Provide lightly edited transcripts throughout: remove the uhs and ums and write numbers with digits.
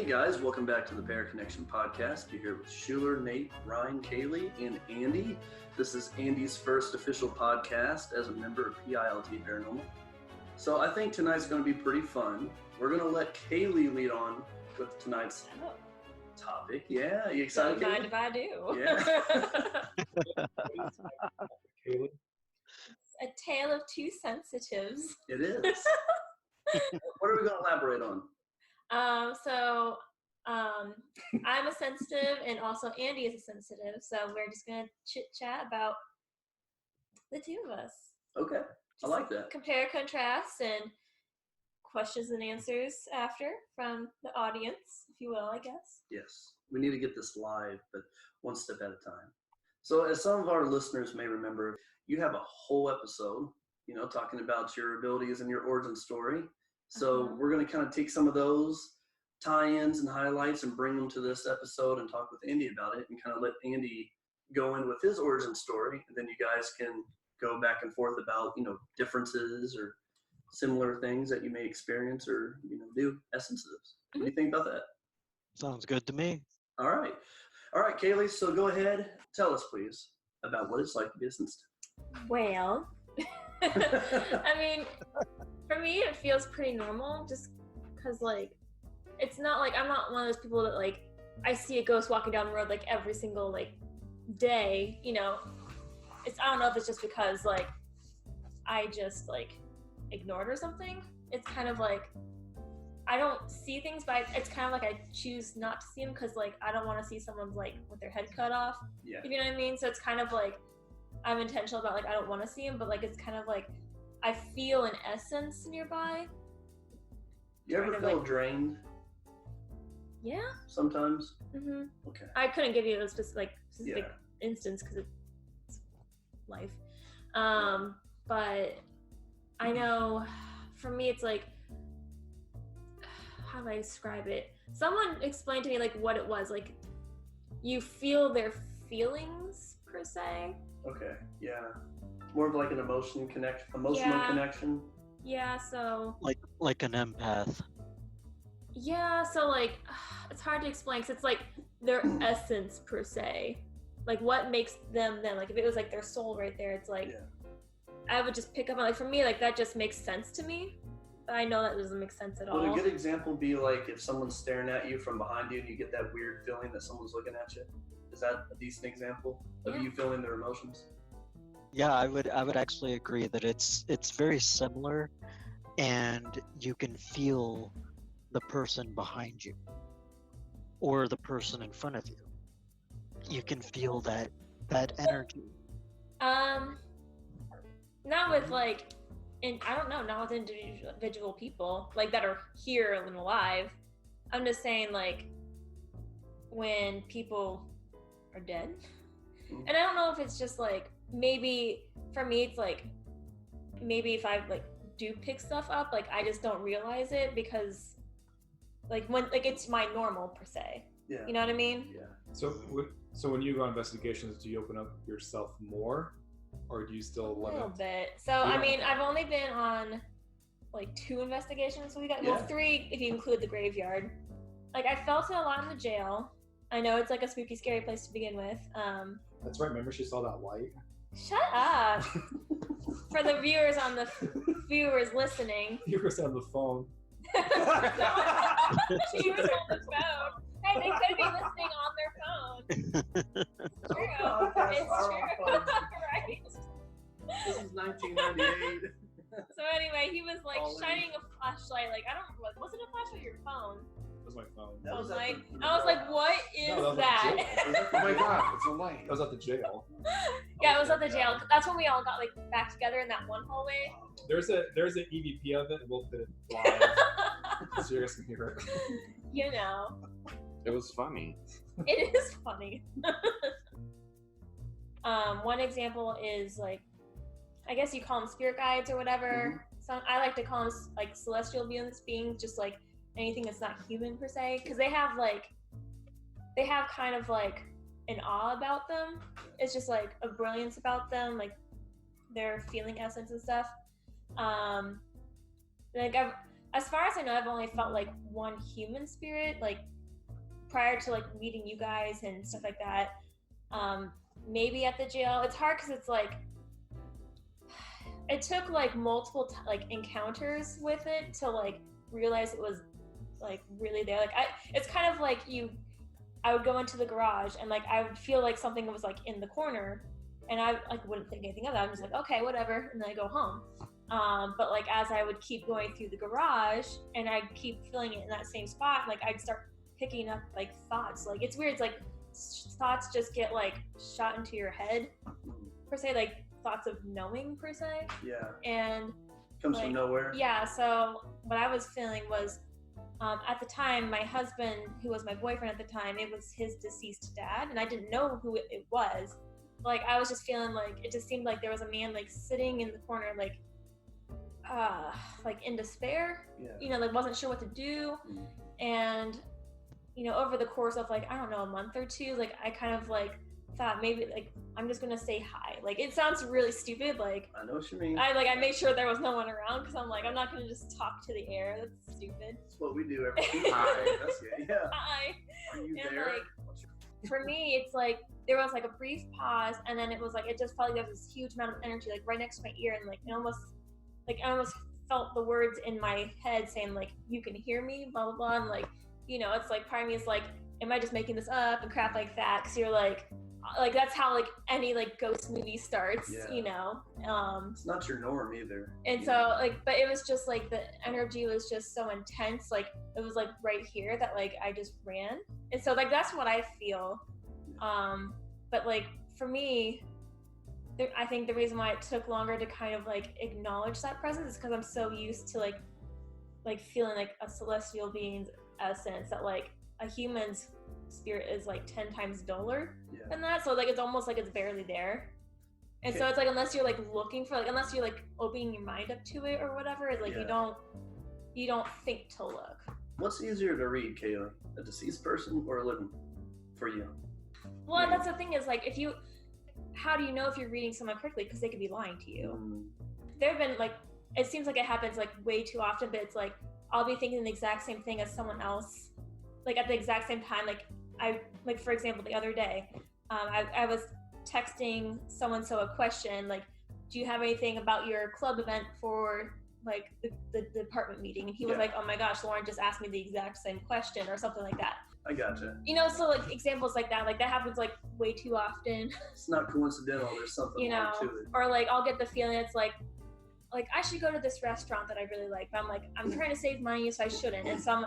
Hey guys, welcome back to the Bear Connection podcast. You're here with Schuler, Nate, Ryan, Kayley, and Andy. This is Andy's first official podcast as a member of PILT Paranormal. So I think tonight's going to be pretty fun. We're going to let Kayley lead on with tonight's topic. Yeah, you excited? Don't mind if I do. Yeah. Kayley? A tale of two sensitives. It is. What are we going to elaborate on? I'm a sensitive, and also Andy is a sensitive. So we're just gonna chit chat about the two of us. Okay, I like that. Compare, contrast, and questions and answers after from the audience, if you will, I guess. Yes, we need to get this live, but one step at a time. So as some of our listeners may remember, you have a whole episode, talking about your abilities and your origin story. So we're going to kind of take some of those tie-ins and highlights and bring them to this episode and talk with Andy about it and kind of let Andy go in with his origin story. And then you guys can go back and forth about, differences or similar things that you may experience or, do as sensitives. What do you think about that? Sounds good to me. All right, Kayley, so go ahead. Tell us, please, about what it's like to be a sensitive. Well, I mean, for me, it feels pretty normal just because, it's not like I'm not one of those people that, I see a ghost walking down the road, every single, day, I don't know if it's just because, I just, ignored or something. It's kind of I don't see things, but it's kind of I choose not to see them because, I don't want to see someone's, with their head cut off. Yeah. You know what I mean? So it's kind of I'm intentional about, I don't want to see them, but, it's kind of I feel an essence nearby. You ever feel drained? Yeah. Sometimes? Mm-hmm. Okay. I couldn't give you a specific instance because it's life. But I know for me it's how do I describe it? Someone explained to me what it was. You feel their feelings per se. Okay, yeah. More of an emotional connection. Yeah, so like an empath. Yeah, so it's hard to explain because it's their essence per se. What makes them them. If it was their soul right there, it's I would just pick up on for me that just makes sense to me. But I know that doesn't make sense at all. Would a good example be if someone's staring at you from behind you and you get that weird feeling that someone's looking at you? Is that a decent example of you feeling their emotions? Yeah, I would actually agree that it's very similar, and you can feel the person behind you or the person in front of you. You can feel that energy. Not with not with individual people that are here and alive. I'm just saying when people are dead. And I don't know if it's just maybe for me it's maybe if I do pick stuff up I just don't realize it because when it's my normal per se. Yeah. You know what I mean? Yeah. So when you go on investigations, do you open up yourself more, or do you still limit? A little bit. So I mean, I've only been on 2 investigations. We got 3 if you include the graveyard. I felt it a lot in the jail. I know it's a spooky, scary place to begin with. That's right. Remember, she saw that light. Shut up. For the viewers listening. Viewers on the phone. She was on the phone. Hey, they could be listening on their phone. It's true. It's true. Right? This is 1998. So anyway, he was shining a flashlight. I don't know, was it a flashlight or your phone? That was my phone. I was what is that? Oh my god, it's a light. That was at the jail. Yeah, it was at the jail. That's when we all got back together in that one hallway. There's an EVP of it. We'll put it live so you guys can hear it. It was funny. It is funny. One example is I guess you call them spirit guides or whatever. Mm-hmm. I like to call them celestial beings, just anything that's not human per se, because they have kind of an awe about them. It's just a brilliance about them, their feeling essence and stuff. As far as I know, I've only felt one human spirit, prior to like meeting you guys and stuff like that. Maybe at the jail. It's hard because it's like it took like multiple like encounters with it to like realize it was like really there. Like it's kind of like I would go into the garage and like I would feel like something was like in the corner, and I like wouldn't think anything of that. I'm just like, okay, whatever, and then I go home. But like as I would keep going through the garage and I'd keep feeling it in that same spot, like I'd start picking up like thoughts. Like it's weird. It's like thoughts just get like shot into your head per se, like thoughts of knowing per se. Yeah. And comes like, from nowhere. Yeah. So what I was feeling was, at the time, my husband, who was my boyfriend at the time, it was his deceased dad, and I didn't know who it was. Like I was just feeling like it just seemed like there was a man like sitting in the corner, like in despair. Yeah. You know, like wasn't sure what to do. And you know, over the course of like, I don't know, a month or two, like I kind of like thought maybe like I'm just gonna say hi. Like it sounds really stupid. Like I know what you mean. I made sure there was no one around because I'm like I'm not gonna just talk to the air. That's stupid. That's what we do every week. Hi. That's good. Yeah. Hi. Are you And there? like, for me, it's like there was like a brief pause, and then it was like it just felt like there was this huge amount of energy like right next to my ear, and like I almost felt the words in my head saying like you can hear me, blah blah blah, and like you know it's like part of me is like am I just making this up and crap like that, because you're like that's how like any like ghost movie starts. Yeah. You know, it's not your norm either. and so like but it was just like the energy was just so intense, like it was like right here that like I just ran, and so like that's what I feel. But like for me, I think the reason why it took longer to kind of like acknowledge that presence is because I'm so used to like feeling like a celestial being's essence, that like a human's spirit is like 10 times duller than that. So like it's almost like it's barely there. And so it's like unless you're like looking for like unless you're like opening your mind up to it or whatever, it's like you don't think to look. What's easier to read, Kayley? A deceased person or a living for you? Well, that's the thing is like how do you know if you're reading someone correctly? Because they could be lying to you. There have been like it seems like it happens like way too often, but it's like I'll be thinking the exact same thing as someone else, like at the exact same time. Like for example, the other day, I was texting so a question like, do you have anything about your club event for like the department meeting? And he was like, oh my gosh, Lauren just asked me the exact same question or something like that. I gotcha. You know, so like examples like that happens like way too often. It's not coincidental. There's something more to it. Or like I'll get the feeling it's like I should go to this restaurant that I really like, but I'm like I'm trying to save money, so I shouldn't. And so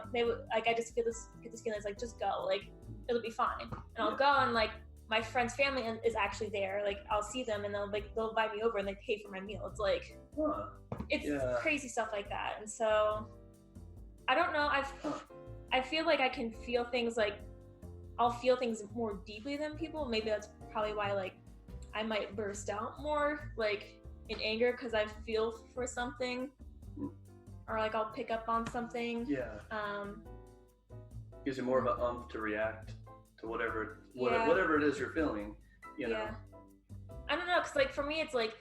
I just get this feeling it's like just go, like it'll be fine. And I'll go, and like my friend's family is actually there. Like I'll see them, and they'll invite me over and they pay for my meal. It's like it's crazy stuff like that. And so I don't know. I feel like I can feel things like I'll feel things more deeply than people. Maybe that's probably why like I might burst out more like in anger because I feel for something, or like I'll pick up on something. Gives you more of an to react to whatever it is you're feeling. You know. I don't know, because like for me it's like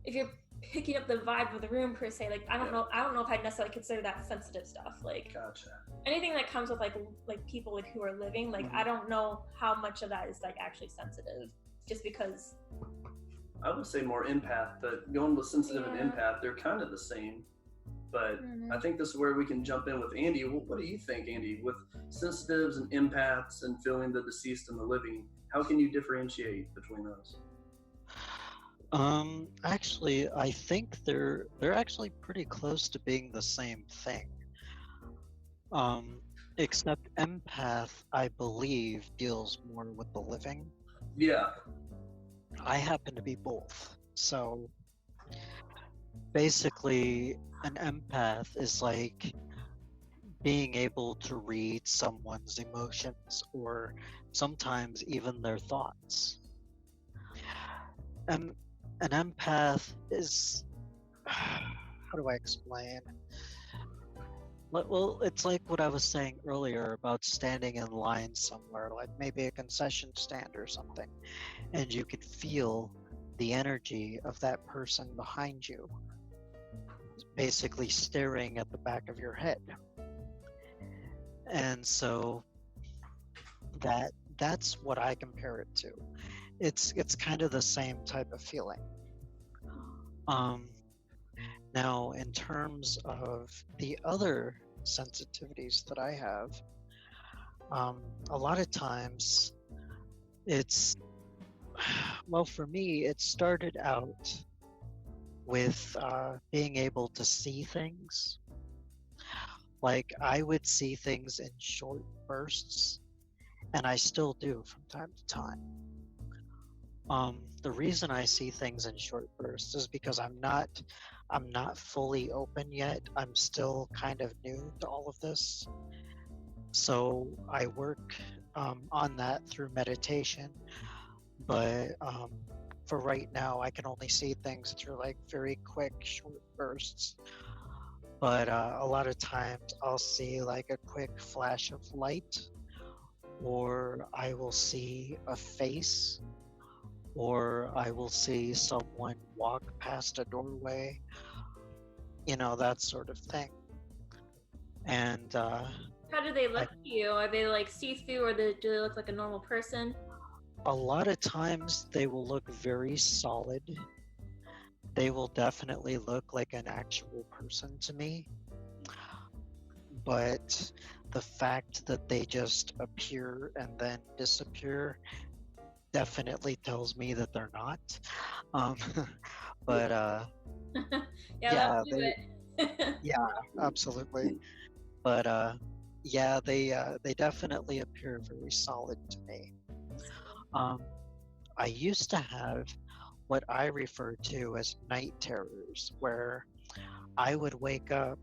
if you're picking up the vibe of the room per se, like I don't know if I'd necessarily consider that sensitive stuff. Like gotcha. Anything that comes with like people like who are living, like I don't know how much of that is like actually sensitive, just because I would say more empath, but going with sensitive and empath, they're kind of the same. But I think this is where we can jump in with Andy. What do you think, Andy, with sensitives and empaths and feeling the deceased and the living? How can you differentiate between those? Actually, I think they're actually pretty close to being the same thing. Except empath, I believe, deals more with the living. Yeah. I happen to be both. So basically, an empath is like being able to read someone's emotions or sometimes even their thoughts. And an empath is, how do I explain? Well, it's like what I was saying earlier about standing in line somewhere, like maybe a concession stand or something, and you can feel the energy of that person behind you, basically staring at the back of your head. And so That's what I compare it to. It's kind of the same type of feeling. Now, in terms of the other sensitivities that I have, a lot of times it's, well, for me, it started out with being able to see things. Like, I would see things in short bursts, and I still do from time to time. The reason I see things in short bursts is because I'm not fully open yet. I'm still kind of new to all of this. So I work on that through meditation. But for right now, I can only see things through like very quick, short bursts. But a lot of times I'll see like a quick flash of light, or I will see a face, or I will see someone walk past a doorway, that sort of thing. And how do they look to you? Are they like see-through, or do they look like a normal person? A lot of times they will look very solid. They will definitely look like an actual person to me. But the fact that they just appear and then disappear definitely tells me that they're not. But yeah, do it. Yeah, absolutely. But yeah, they definitely appear very solid to me. I used to have what I refer to as night terrors, where I would wake up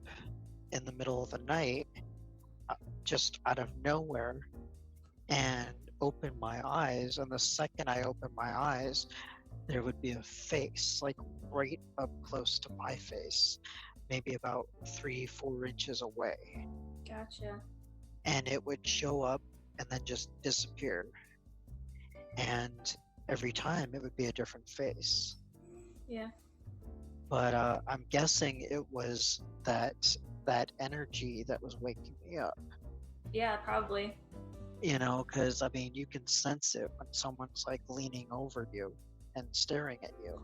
in the middle of the night, just out of nowhere, and open my eyes, and the second I open my eyes, there would be a face, like right up close to my face, maybe about 3-4 inches away. Gotcha. And it would show up and then just disappear. And every time it would be a different face. Yeah. But I'm guessing it was that energy that was waking me up. Yeah, probably. Because I mean, you can sense it when someone's like leaning over you and staring at you.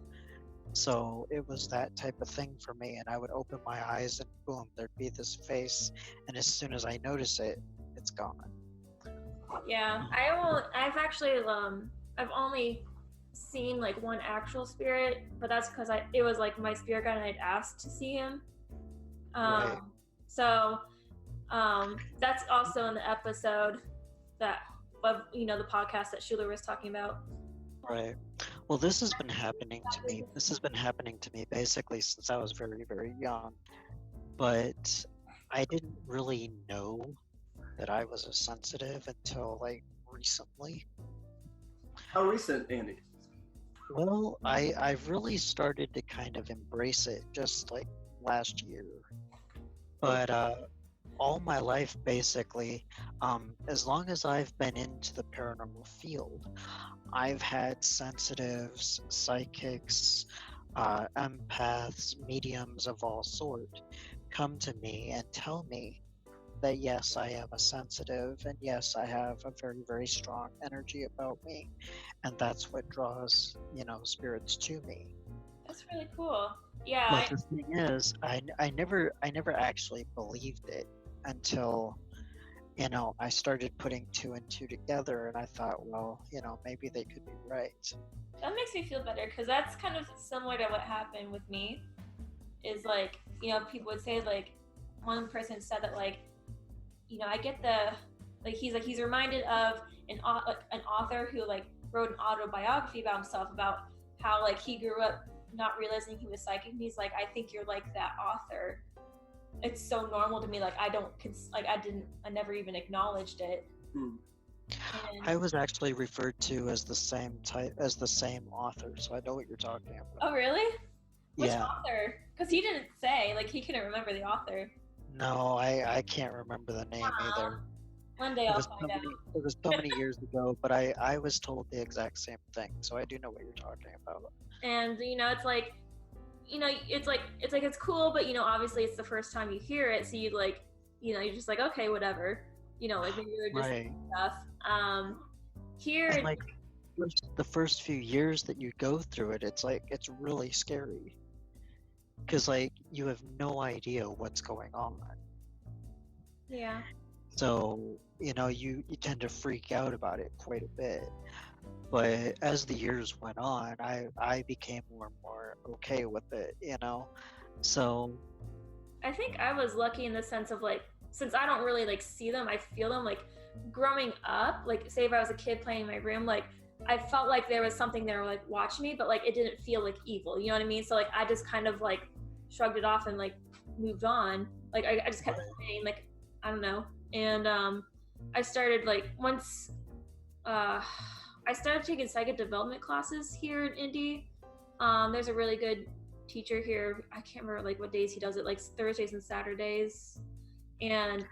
So it was that type of thing for me, and I would open my eyes and boom, there'd be this face, and as soon as I notice it, it's gone. Yeah, I've actually I've only seen like one actual spirit, but that's because it was like my spirit guide and I'd asked to see him. Right. So that's also in the episode that of the podcast that Schuler was talking about. Right. Well, this has been happening to me. This has been happening to me basically since I was very, very young. But I didn't really know that I was a sensitive until like recently. How recent, Andy? Well, I've really started to kind of embrace it just like last year. But all my life, basically, as long as I've been into the paranormal field, I've had sensitives, psychics, empaths, mediums of all sort come to me and tell me that yes, I am a sensitive, and yes, I have a very, very strong energy about me, and that's what draws, spirits to me. That's really cool. Yeah. But the thing is, I never actually believed it until, I started putting 2 and 2 together, and I thought, well, maybe they could be right. That makes me feel better, because that's kind of similar to what happened with me. Is like, people would say, like, one person said that, like, I get he's reminded of an author who like wrote an autobiography about himself, about how like he grew up not realizing he was psychic, and he's like, I think you're like that author. It's so normal to me, like I never even acknowledged it. I was actually referred to as the same author, so I know what you're talking about. Oh really? Which yeah. author? Because he didn't say, like he couldn't remember the author. No, I can't remember the name either. One day I'll find out. It was so many years ago, but I was told the exact same thing, so I do know what you're talking about. And it's like, it's cool, but obviously it's the first time you hear it, so you like, you're just like, okay, whatever. you know, like maybe they're just Right. stuff. Here, And like the first few years that you go through it, it's like it's really scary because like you have no idea what's going on. yeah. So, you know, you tend to freak out about it quite a bit. But as the years went on, I became more and more okay with it, you know. So, I think I was lucky in the sense of like, since I don't really like see them, I feel them. Like growing up, like say if I was a kid playing in my room, like I felt like there was something there like watching me, but like it didn't feel like evil. You know what I mean? So like I just kind of like shrugged it off and like moved on. Like I just kept playing, like I don't know. And I started like once I started taking psychic development classes here in Indy. There's a really good teacher here. I can't remember like what days he does it, like Thursdays and Saturdays. And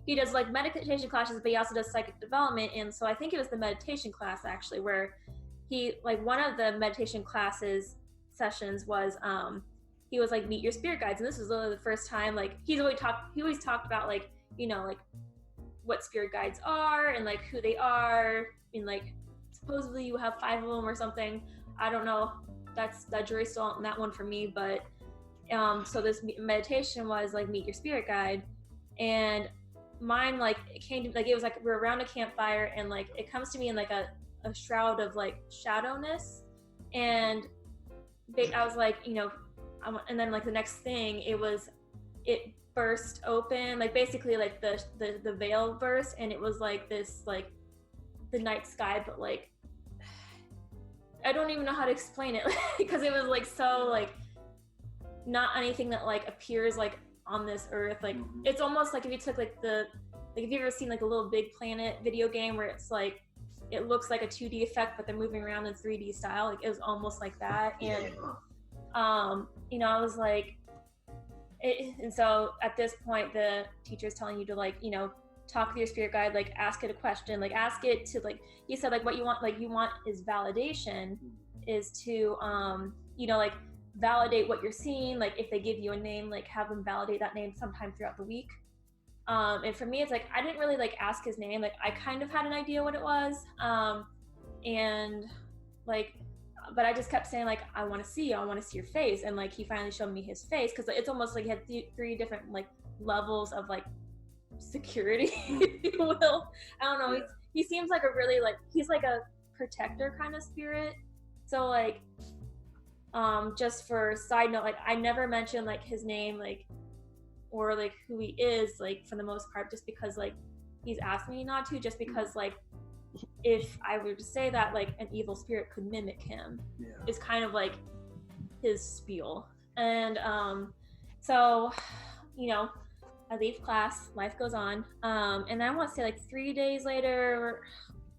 he does like meditation classes, but he also does psychic development. And so I think it was the meditation class actually where he like one of the meditation classes sessions was he was like meet your spirit guides, and this was literally the first time like he always talked about like, you know, like what spirit guides are and like who they are, and like supposedly you have 5 of them or something. I don't know. That jury's still on that one for me, but so this meditation was like meet your spirit guide, and mine like it came to like it was like we're around a campfire and like it comes to me in like a shroud of like shadowness, and I was like, you know, and then like the next thing it burst open, like basically like the veil burst, and it was like this like the night sky, but like I don't even know how to explain it because it was like so like not anything that like appears like on this earth. Like it's almost like if you took like if you've ever seen like a Little Big Planet video game where it's like it looks like a 2D effect but they're moving around in 3D style, like it was almost like that. And you know, I was like and so at this point the teacher's telling you to like, you know, talk with your spirit guide, like ask it a question, like ask it to like, he said like what you want is validation, is to you know, like validate what you're seeing. Like if they give you a name, like have them validate that name sometime throughout the week. And for me it's like I didn't really like ask his name, like I kind of had an idea what it was, and like but I just kept saying like I want to see your face, and like he finally showed me his face because it's almost like he had 3 different like levels of like security, if you will. I don't know. He seems like a really like he's like a protector kind of spirit. So like, just for side note, like I never mentioned like his name, like or like who he is, like for the most part, just because like he's asked me not to, just because like if I were to say that, like an evil spirit could mimic him. It's kind of like his spiel. And so, you know, I leave class, life goes on, and I want to say like 3 days later,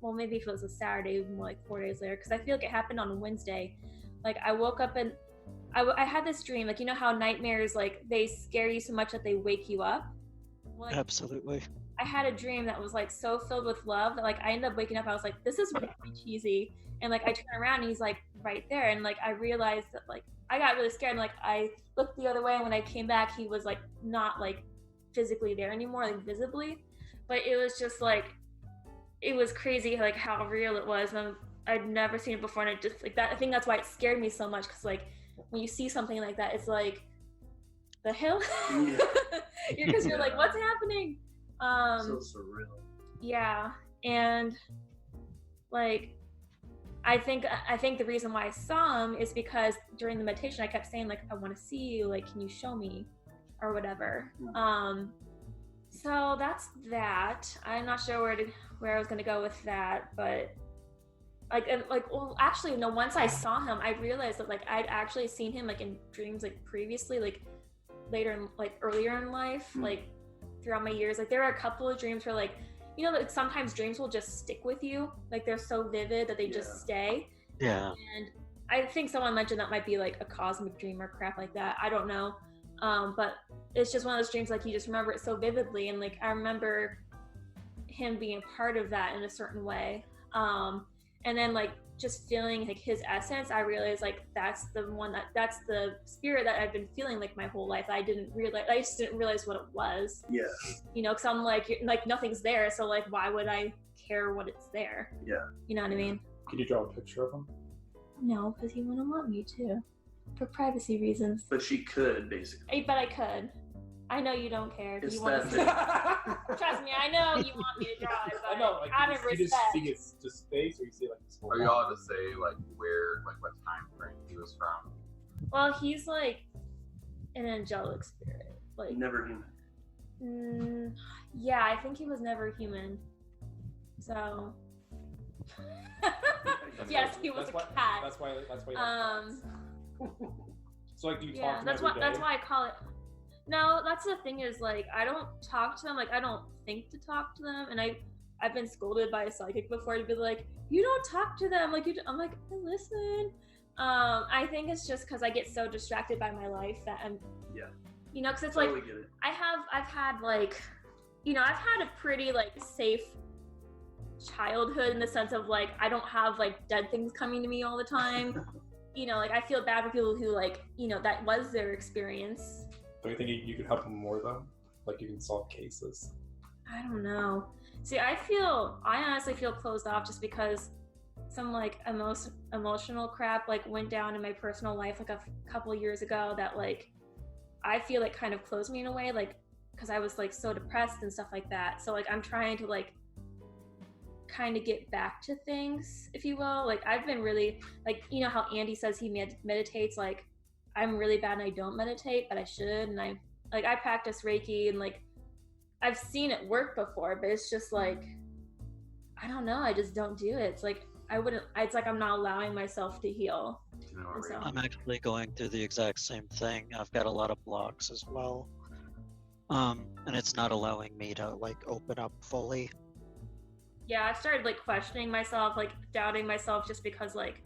well maybe if it was a Saturday, more like 4 days later, because I feel like it happened on a Wednesday. Like I woke up and I had this dream, like you know how nightmares like they scare you so much that they wake you up? Well, like, absolutely. I had a dream that was like so filled with love that like I ended up waking up, I was like, this is really cheesy, and like I turn around and he's like right there, and like I realized that like I got really scared, and like I looked the other way, and when I came back he was like not like physically there anymore, like visibly, but it was just like it was crazy like how real it was, and I'd never seen it before, and it just like that, I think that's why it scared me so much, because like when you see something like that it's like the hell. Because you're like what's happening. So surreal. Yeah, and like I think the reason why I saw him is because during the meditation I kept saying like I want to see you, like can you show me or whatever. So that's that. I'm not sure where I was gonna go with that, but well actually no, once I saw him I realized that like I'd actually seen him like in dreams like previously, like later in like earlier in life, like throughout my years. Like there are a couple of dreams where like, you know, like sometimes dreams will just stick with you, like they're so vivid that they just stay. Yeah. And I think someone mentioned that might be like a cosmic dream or crap like that, I don't know. But it's just one of those dreams like you just remember it so vividly, and like I remember him being part of that in a certain way. and then like just feeling like his essence, I realized like that's the spirit that I've been feeling like my whole life. I just didn't realize what it was. Yeah. You know, because I'm like nothing's there, so like why would I care what it's there? Yeah. You know what I mean? Can you draw a picture of him? No, because he wouldn't want me to, for privacy reasons. But she could, basically. But I could. I know you don't care. It's You want to see. Trust me, I know you want me to draw it, but I know, like, out of you just respect. see his just face, or you see like his whole Are you all to say like where, like what time frame he was from? Well, he's like an angelic spirit. Like Never human. yeah, I think he was never human. So yes, he was a cat. That's why. So like, do you talk to him that's every day? That's why I call it. No, that's the thing is like I don't talk to them. Like I don't think to talk to them, and I've been scolded by a psychic before to be like, you don't talk to them. Like I'm like, I listen. I think it's just because I get so distracted by my life that I'm. Yeah. You know, because it's Totally like get it. I've had like, you know, I've had a pretty like safe childhood in the sense of like I don't have like dead things coming to me all the time. You know, like I feel bad for people who like, you know, that was their experience. Don't you think you could help him more though? Like you can solve cases. I don't know. See, I honestly feel closed off just because some like emotional crap like went down in my personal life like a couple of years ago that like I feel like kind of closed me in a way, like because I was like so depressed and stuff like that. So like I'm trying to like kind of get back to things, if you will. Like I've been really like, you know how Andy says he meditates, like I'm really bad and I don't meditate, but I should. And I practice Reiki and like I've seen it work before, but it's just like I don't know, I just don't do it. It's like it's like I'm not allowing myself to heal. So. I'm actually going through the exact same thing. I've got a lot of blocks as well, and it's not allowing me to like open up fully. Yeah, I've started like questioning myself, like doubting myself, just because like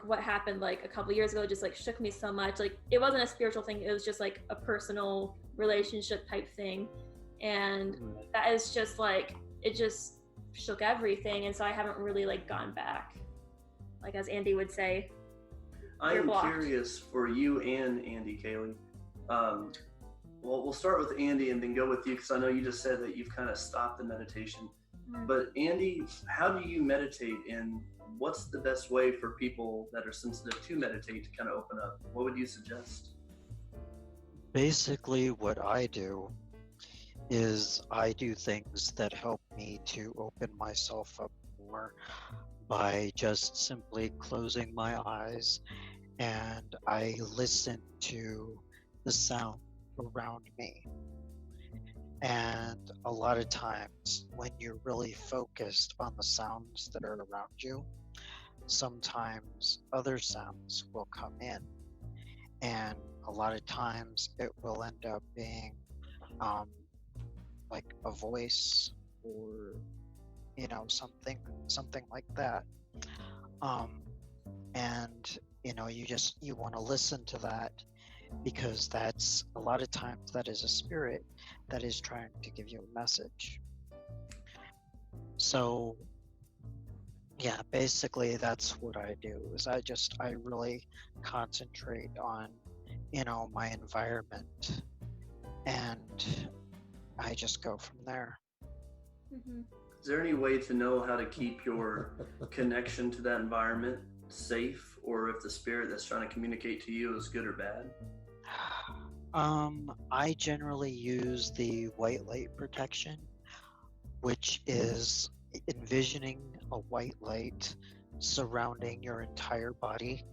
what happened like a couple years ago just like shook me so much. Like it wasn't a spiritual thing, it was just like a personal relationship type thing, and that is just like it just shook everything. And so I haven't really like gone back, like as Andy would say. I am curious for you and Andy, Kayley. Well, we'll start with Andy and then go with you, because I know you just said that you've kind of stopped the meditation. But Andy, how do you meditate, and what's the best way for people that are sensitive to meditate to kind of open up? What would you suggest? Basically, what I do is I do things that help me to open myself up more by just simply closing my eyes, and I listen to the sound around me. And a lot of times when you're really focused on the sounds that are around you, sometimes other sounds will come in, and a lot of times it will end up being like a voice, or you know, something like that. And you know, you want to listen to that, because that's a lot of times that is a spirit that is trying to give you a message. So yeah, basically that's what I do, is I really concentrate on, you know, my environment, and I just go from there. Mm-hmm. Is there any way to know how to keep your connection to that environment safe, or if the spirit that's trying to communicate to you is good or bad? I generally use the white light protection, which is envisioning a white light surrounding your entire body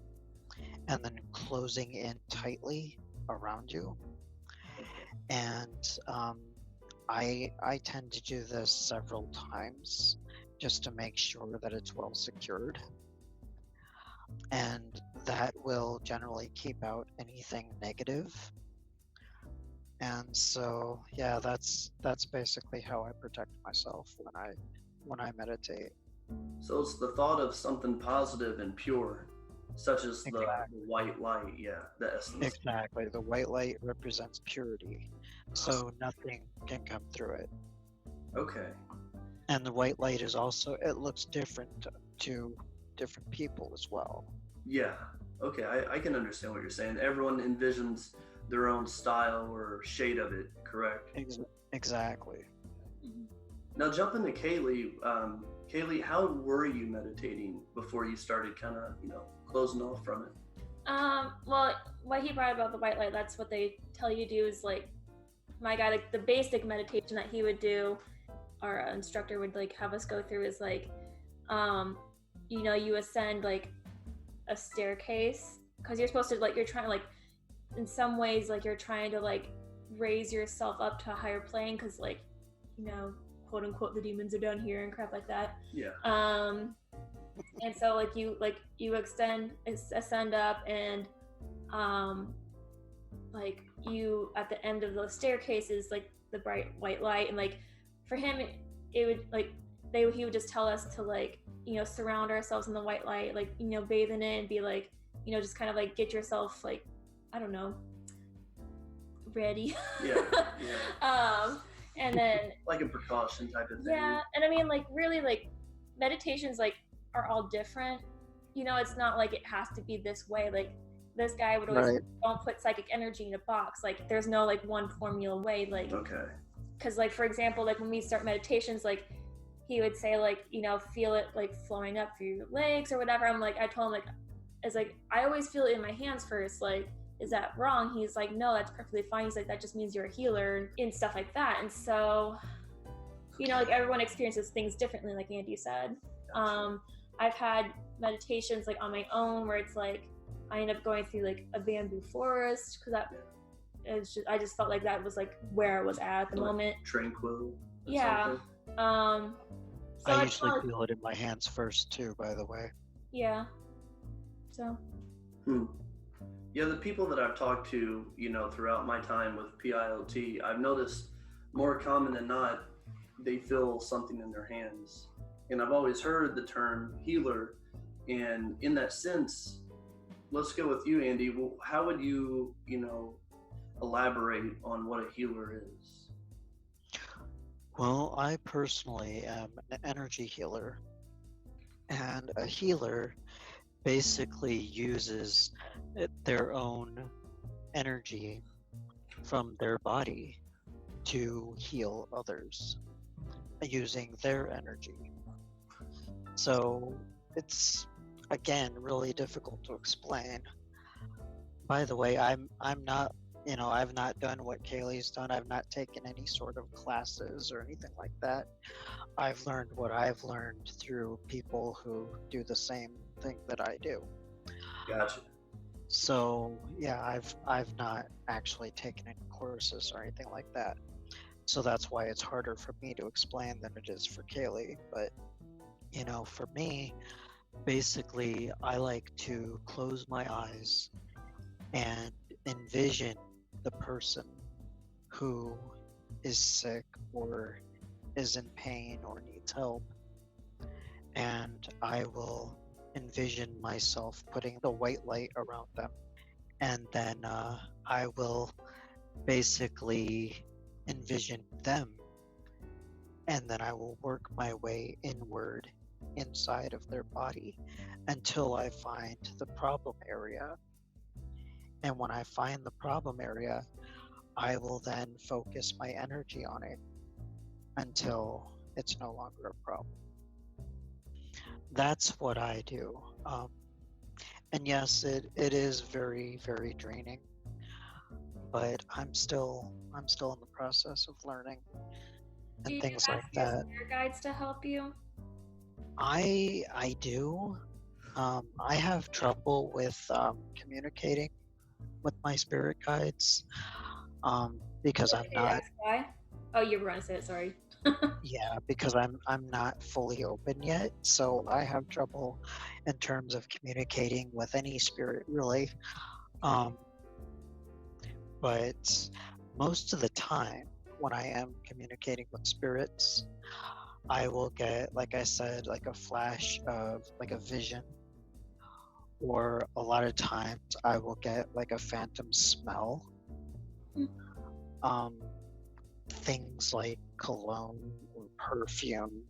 and then closing in tightly around you. And I tend to do this several times just to make sure that it's well secured. And that will generally keep out anything negative. And so, yeah, that's basically how I protect myself when I meditate. So it's the thought of something positive and pure, such as the white light. Yeah, the essence. Exactly. The white light represents purity, so nothing can come through it. Okay. And the white light is also, it looks different to different people as well. Yeah. Okay, I can understand what you're saying. Everyone envisions their own style or shade of it, correct? Exactly. Now jumping to Kaylee. Kaylee, how were you meditating before you started kind of, closing off from it? Well, what he brought about the white light, that's what they tell you to do is like, my guy, like the basic meditation that he would do, our instructor would like have us go through is like, you ascend like a staircase because you're supposed to like, you're trying to like, in some ways, like you're trying to like raise yourself up to a higher plane because like, quote unquote, the demons are down here and crap like that. Yeah. And so like you ascend up and like you at the end of the staircase is like the bright white light, and like for him it would like he would just tell us to like surround ourselves in the white light, like bathe in it and be like just kind of like get yourself like, I don't know, ready. Yeah. And then like a precaution type of thing. Yeah, and I mean like really like meditations like are all different. It's not like it has to be this way. Like this guy would always don't put psychic energy in a box. Like there's no like one formula way. Like okay. Because like for example, like when we start meditations, like he would say like feel it like flowing up through your legs or whatever. I told him like it's like I always feel it in my hands first. Like is that wrong? He's like, no, that's perfectly fine. He's like, that just means you're a healer and stuff like that. And so like everyone experiences things differently, like Andy said. I've had meditations like on my own where it's like I end up going through like a bamboo forest because I just felt like that was like where I was at the moment. Tranquil. Yeah. Something. So I usually feel it in my hands first too, by the way. Yeah. So. Yeah, the people that I've talked to, throughout my time with PILT, I've noticed more common than not, they feel something in their hands. And I've always heard the term healer. And in that sense, let's go with you, Andy. Well, how would you, elaborate on what a healer is? Well, I personally am an energy healer. And a healer basically uses their own energy from their body to heal others using their energy. So it's again really difficult to explain. By the way, I'm not, I've not done what Kayley's done. I've not taken any sort of classes or anything like that. I've learned what I've learned through people who do the same thing that I do. Gotcha. So yeah, I've not actually taken any courses or anything like that. So that's why it's harder for me to explain than it is for Kayley. But for me, basically, I like to close my eyes and envision the person who is sick or is in pain or needs help, and I will envision myself putting the white light around them, and then I will basically envision them, and then I will work my way inward inside of their body until I find the problem area. And when I find the problem area, I will then focus my energy on it until it's no longer a problem. That's what I do. And yes, it is very, very draining, but I'm still in the process of learning and things like that. Do you ask your guides to help you? I do. I have trouble with communicating with my spirit guides because I'm not. Why? Oh, you were going to say it. Sorry. Yeah, because I'm not fully open yet, so I have trouble in terms of communicating with any spirit really. But most of the time when I am communicating with spirits, I will get, like I said, like a flash of like a vision, or a lot of times I will get like a phantom smell. Things like cologne or perfume.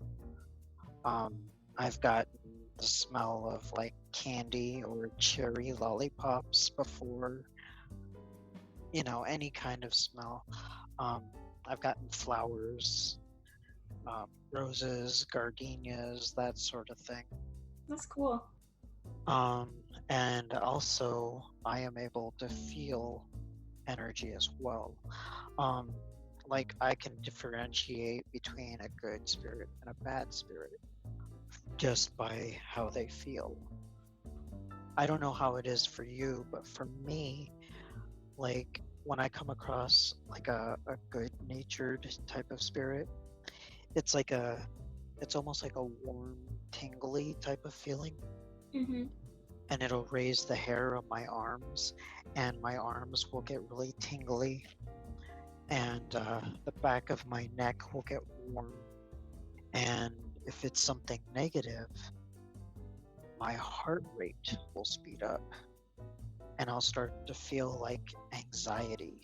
I've gotten the smell of like candy or cherry lollipops before. You know, any kind of smell. I've gotten flowers, roses, gardenias, that sort of thing. That's cool. And also, I am able to feel energy as well. Like, I can differentiate between a good spirit and a bad spirit just by how they feel. I don't know how it is for you, but for me, like, when I come across like a good-natured type of spirit, it's almost like a warm, tingly type of feeling. Mm-hmm. And it'll raise the hair on my arms, and my arms will get really tingly, and the back of my neck will get warm. And if it's something negative, my heart rate will speed up, and I'll start to feel like anxiety,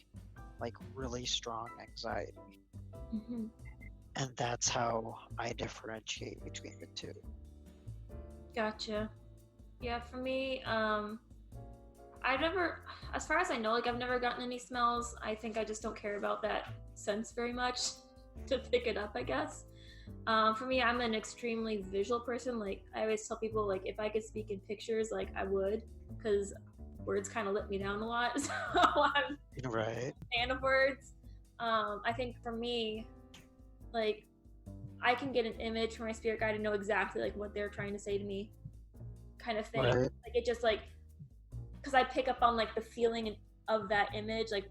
like really strong anxiety. Mm-hmm. And that's how I differentiate between the two. Gotcha. Yeah, for me, I've never, as far as I know, like I've never gotten any smells. I think I just don't care about that sense very much to pick it up, I guess. For me, I'm an extremely visual person. Like I always tell people, like if I could speak in pictures, like I would, because words kind of let me down a lot. So I'm Right. a fan of words. I think for me, like I can get an image from my spirit guide and know exactly like what they're trying to say to me, kind of thing. Right. Like it just like, because I pick up on like the feeling of that image, like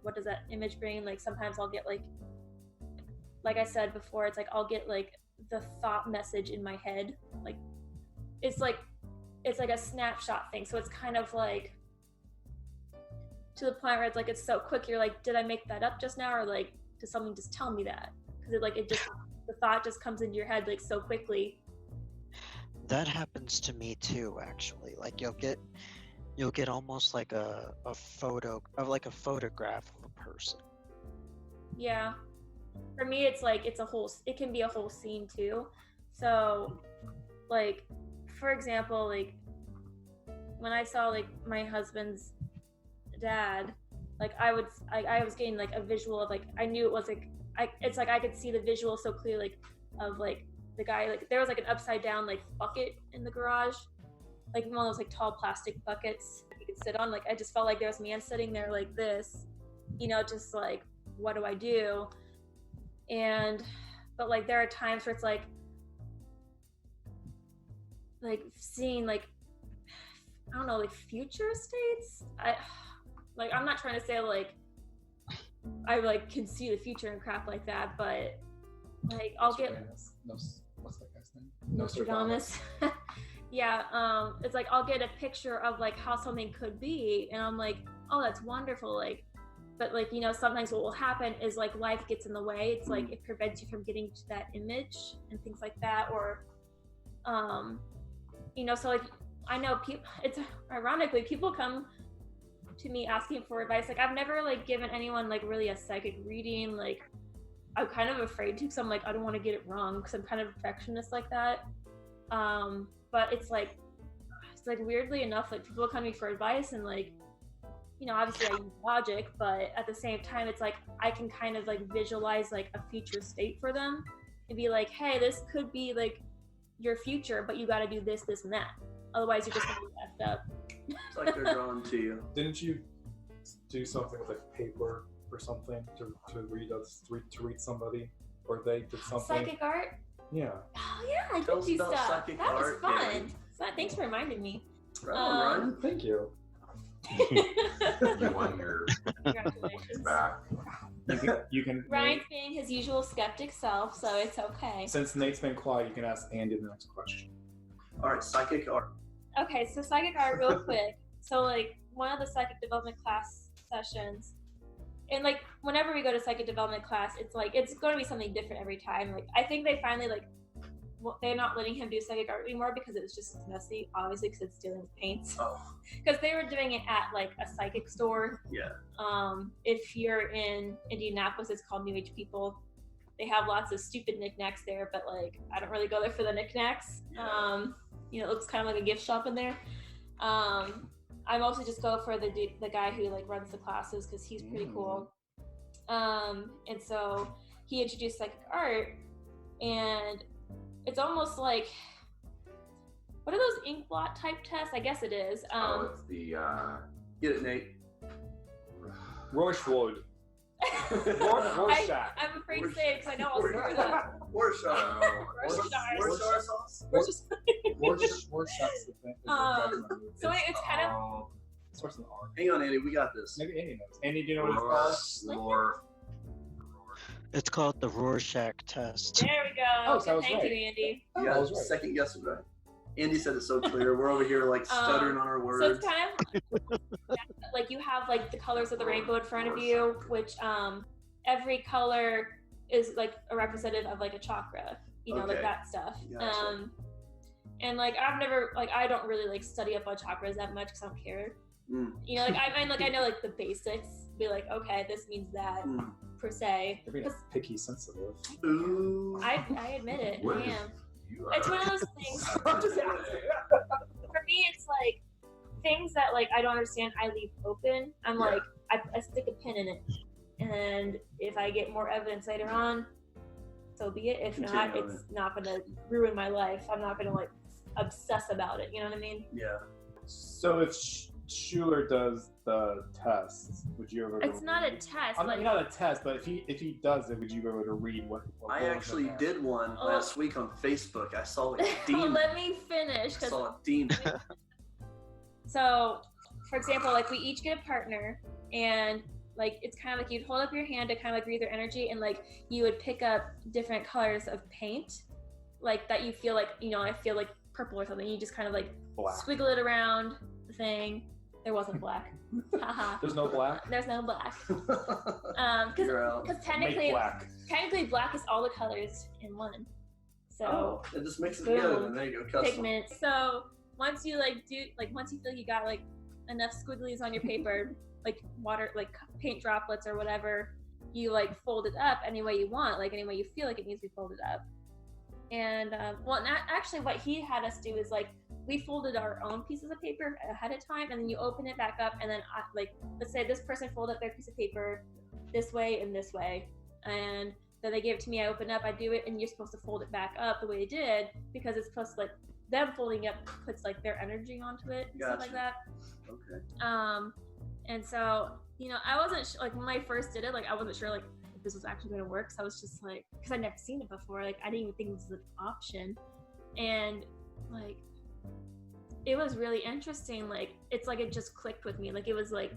what does that image bring? Like sometimes I'll get like I said before, it's like I'll get like the thought message in my head. Like it's like a snapshot thing. So it's kind of like to the point where it's like it's so quick. You're like, did I make that up just now, or like did someone just tell me that? Because it just the thought just comes into your head like so quickly. That happens to me too, actually. Like you'll get almost like a photo of like a photograph of a person. Yeah. For me, it's like it can be a whole scene too. So like, for example, like when I saw like my husband's dad, like I was getting like a visual of like, I knew it was like, it's like I could see the visual so clearly, like of like the guy, like there was like an upside down like bucket in the garage, like one of those like tall plastic buckets you could sit on. Like I just felt like there was a man sitting there like this, you know, just like, what do I do? But like there are times where it's like seeing like, I don't know, like future states. I'm not trying to say like I like can see the future and crap like that, but like I'll get What's that guy's name? Nostradamus. Yeah, it's like I'll get a picture of like how something could be, and I'm like, oh, that's wonderful. Like, but like, you know, sometimes what will happen is like life gets in the way. It's like it prevents you from getting to that image and things like that, or you know, so like I know people, it's ironically people come to me asking for advice. Like I've never like given anyone like really a psychic reading. Like I'm kind of afraid to, because I'm like, I don't want to get it wrong, because I'm kind of a perfectionist like that. But it's like weirdly enough, like people come to me for advice, and like, you know, obviously I use logic, but at the same time, it's like I can kind of like visualize like a future state for them and be like, hey, this could be like your future, but you got to do this, this, and that. Otherwise, you're just gonna be messed up. It's like they're drawn to you. Didn't you do something with like paper or something to read somebody, or they did something? Psychic art? Yeah. Oh yeah, I Tell did us do about stuff. psychic That was art, fun. Kayley. So, thanks for reminding me. Right on, Ryan. Thank you. You won your Congratulations. back. You can. Ryan's being his usual skeptic self, so it's okay. Since Nate's been quiet, you can ask Andy the next question. All right, psychic art. Okay, so psychic art real quick. So like one of the psychic development class sessions, and like whenever we go to psychic development class, it's like it's going to be something different every time. Like I think they finally like they're not letting him do psychic art anymore because it's just messy, obviously, because it's dealing with paints. Oh, Because they were doing it at like a psychic store. yeah. If you're in Indianapolis, it's called New Age People. they have lots of stupid knickknacks there, but like I don't really go there for the knickknacks. You know, it looks kind of like a gift shop in there. I mostly just go for the guy who like runs the classes because he's pretty cool. And so he introduced psychic art, and it's almost like, what are those ink blot type tests? I guess it is. It's the Get it, Nate. Rorschach. Rorschach. I'm afraid to say it because I know I'll screw it up. Rorschach. Rorschach. sauce. Rorschach's the thing. So it's kind of. Starts with an R. Hang on, Andy. We got this. Maybe Andy knows. Andy, do you know what it's called? It's called the Rorschach test. There we go. Oh, so I was Thank right. you, Andy. You I got was right. second guess it right. Andy said it so clear. We're over here like stuttering on our words. So it's kind of like you have like the colors of the rainbow in front of you, which every color is like a representative of like a chakra, you know, like that stuff. Gotcha. And like I've never like I don't really like study up on chakras that much because I don't care. You know, like I know like the basics. Be like, okay, this means that per se. You're being picky sensitive. Ooh. I admit it. What I is- am. You It's are. one of those things. For me, it's like things that like I don't understand. I leave open. I'm like I stick a pin in it, and if I get more evidence later on, so be it. If not, Continue on it's not gonna ruin my life. I'm not gonna like obsess about it. You know what I mean? Yeah. So if Schuler does the test, would you ever? It's not a test. I mean, Like, not a test, but if he does it, would you be able to read what I goes in actually there? did one Oh. last week on Facebook. I saw a demon. let me finish. I 'Cause saw a demon. so, for example, like we each get a partner, and like it's kind of like you'd hold up your hand to kind of like read their energy, and like you would pick up different colors of paint, like that you feel like, you know, I feel like purple or something. You just kind of like Black. squiggle it around the thing. There wasn't black. Haha. There's no black. There's no black. You're out. Because Make black. technically black is all the colors in one. So Oh, it just mix it Boom. together, and there you go. Custom. pigment. So once you like do like once you feel you got like enough squigglies on your paper, like water, like paint droplets or whatever, you like fold it up any way you want, like any way you feel like it needs to be folded up. And actually, what he had us do is like we folded our own pieces of paper ahead of time, and then you open it back up, and then like let's say this person folded up their piece of paper this way and this way, and then they gave it to me. I open up, I do it, and you're supposed to fold it back up the way they did because it's supposed to like them folding up puts like their energy onto it and stuff like that. Okay. And so you know, I wasn't like when I first did it, like I wasn't sure like if this was actually going to work. So I was just like, because I'd never seen it before, like I didn't even think this was an option, and like it was really interesting. Like it's like it just clicked with me. Like it was like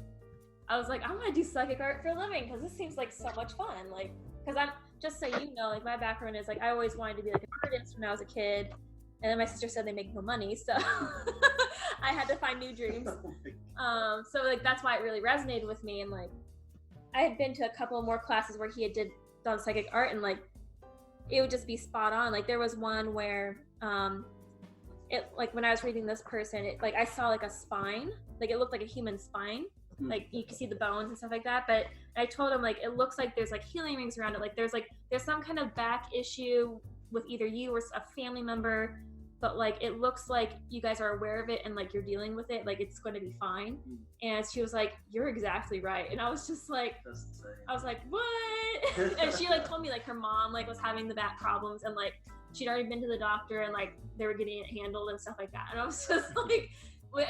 I was like, I want to do psychic art for a living because this seems like so much fun. Like because I'm just so you know, like my background is like I always wanted to be like an artist when I was a kid, and then my sister said they make no money, so I had to find new dreams. So like that's why it really resonated with me, and like I had been to a couple more classes where he had done psychic art, and like it would just be spot on. Like there was one where it like when I was reading this person, it like I saw like a spine, like it looked like a human spine, like you could see the bones and stuff like that. But I told him like it looks like there's like healing rings around it, like there's some kind of back issue with either you or a family member, but like it looks like you guys are aware of it and like you're dealing with it, like it's going to be fine. And she was like, you're exactly right. And I was just like, I was like, what? And she like told me like her mom like was having the back problems, and like she'd already been to the doctor, and like they were getting it handled and stuff like that. And I was just like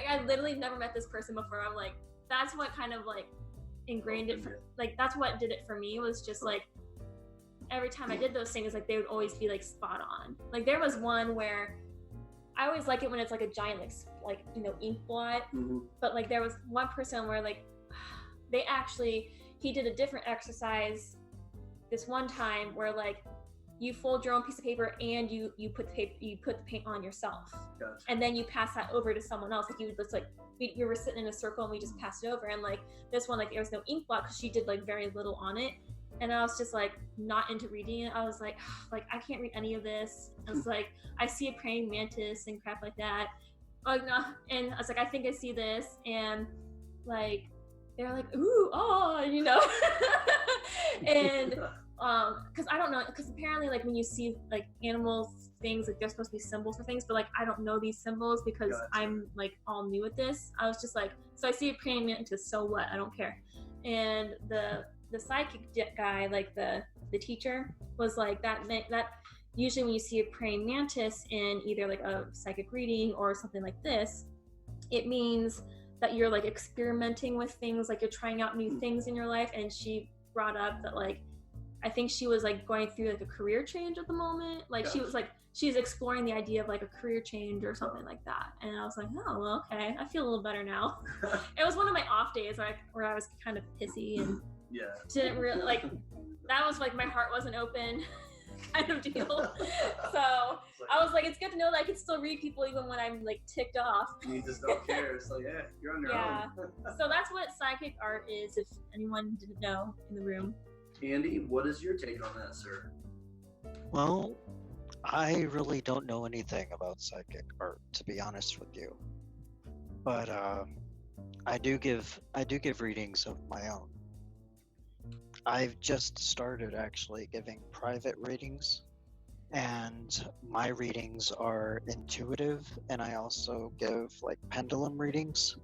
I literally never met this person before. I'm like, that's what kind of like ingrained it for, like that's what did it for me, was just like every time I did those things, like they would always be like spot on. Like there was one where I always like it when it's like a giant like you know, ink blot. But like there was one person where like he did a different exercise this one time where like you fold your own piece of paper and you put the paint on yourself. Gotcha. And then you pass that over to someone else. Like you would just like we were sitting in a circle and we just passed it over. And like this one, like there was no ink blot because she did like very little on it. And I was just like not into reading it. I was like I can't read any of this. I was like, I see a praying mantis and crap like that. Like no, and I was like, I think I see this, and like they're like, ooh, oh, you know, and because I don't know, because apparently like when you see like animals things, like they're supposed to be symbols for things, but like I don't know these symbols because Gotcha. I'm like all new at this. I was just like, so I see a praying mantis, so what, I don't care. And the psychic guy, like the teacher, was like, that usually when you see a praying mantis in either like a psychic reading or something like this, it means that you're like experimenting with things, like you're trying out new things in your life. And she brought up that like, I think she was like going through like a career change at the moment. Like she was like, she's exploring the idea of like a career change or something like that. And I was like, oh, well, okay, I feel a little better now. It was one of my off days where I was kind of pissy and didn't really like, that was like my heart wasn't open kind of deal. So I was like, it's good to know that I can still read people even when I'm like ticked off. You just don't care. So yeah, you're on your own. So that's what psychic art is, if anyone didn't know in the room. Andy, what is your take on that, sir? Well, I really don't know anything about psychic art, to be honest with you. But I do give readings of my own. I've just started actually giving private readings, and my readings are intuitive, and I also give like pendulum readings.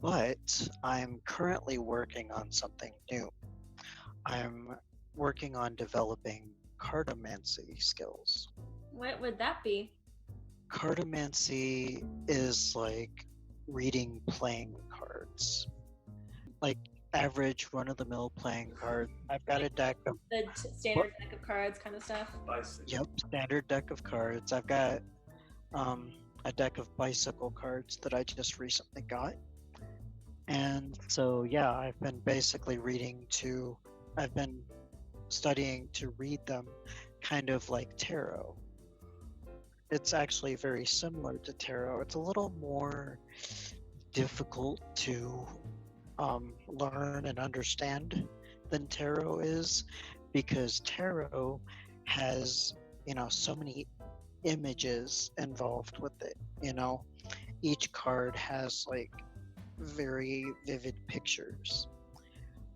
But I'm currently working on something new. I'm working on developing cartomancy skills. What would that be? Cartomancy is like reading playing cards. Like average run-of-the-mill playing card. I've got a deck of the standard deck of cards kind of stuff. Yep, standard deck of cards. I've got a deck of bicycle cards that I just recently got. And so yeah, I've been basically I've been studying to read them kind of like tarot. It's actually very similar to tarot. It's a little more difficult to learn and understand than tarot is, because tarot has, so many images involved with it. Each card has like very vivid pictures,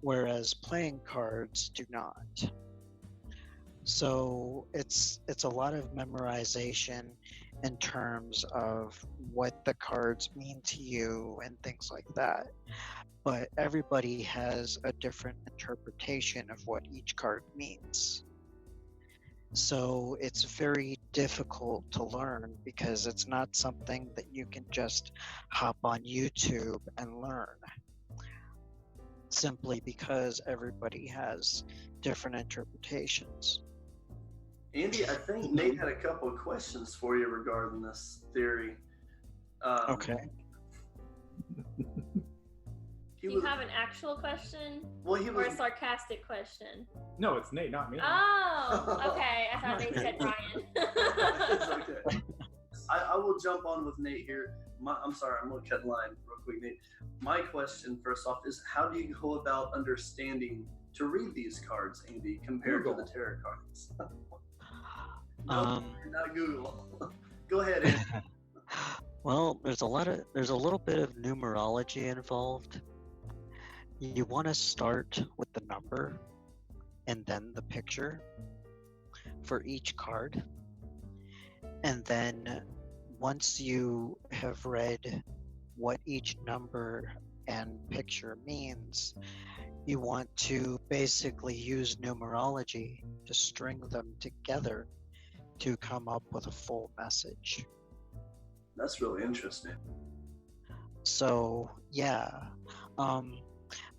whereas playing cards do not. So it's a lot of memorization in terms of what the cards mean to you and things like that. But everybody has a different interpretation of what each card means. So it's very difficult to learn because it's not something that you can just hop on YouTube and learn, simply because everybody has different interpretations. Andy, I think Nate had a couple of questions for you regarding this theory. Okay. Do you have an actual question? Well, or a sarcastic question? No, it's Nate, not me. Oh, okay. I thought Nate said Ryan. It's okay. I will jump on with Nate here. I'm sorry, I'm going to cut in line real quick, Nate. My question, first off, is how do you go about understanding to read these cards, Andy, compared to the tarot cards? No, not Google. Go ahead, Andy. Well, there's a little bit of numerology involved. You want to start with the number and then the picture for each card. And then once you have read what each number and picture means, you want to basically use numerology to string them together to come up with a full message. That's really interesting. So yeah,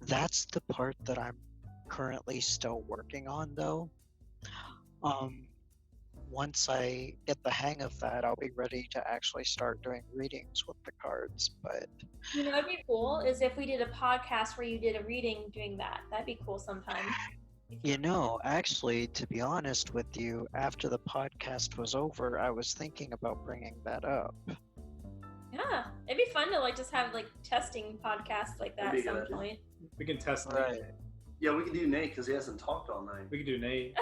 that's the part that I'm currently still working on, though. Once I get the hang of that, I'll be ready to actually start doing readings with the cards. But what'd be cool is if we did a podcast where you did a reading doing that. That'd be cool sometime. Actually, to be honest with you, after the podcast was over, I was thinking about bringing that up. Yeah, it'd be fun to like just have like testing podcasts like that at some point. We can test Right. Nate. Yeah, we can do Nate because he hasn't talked all night. We can do Nate.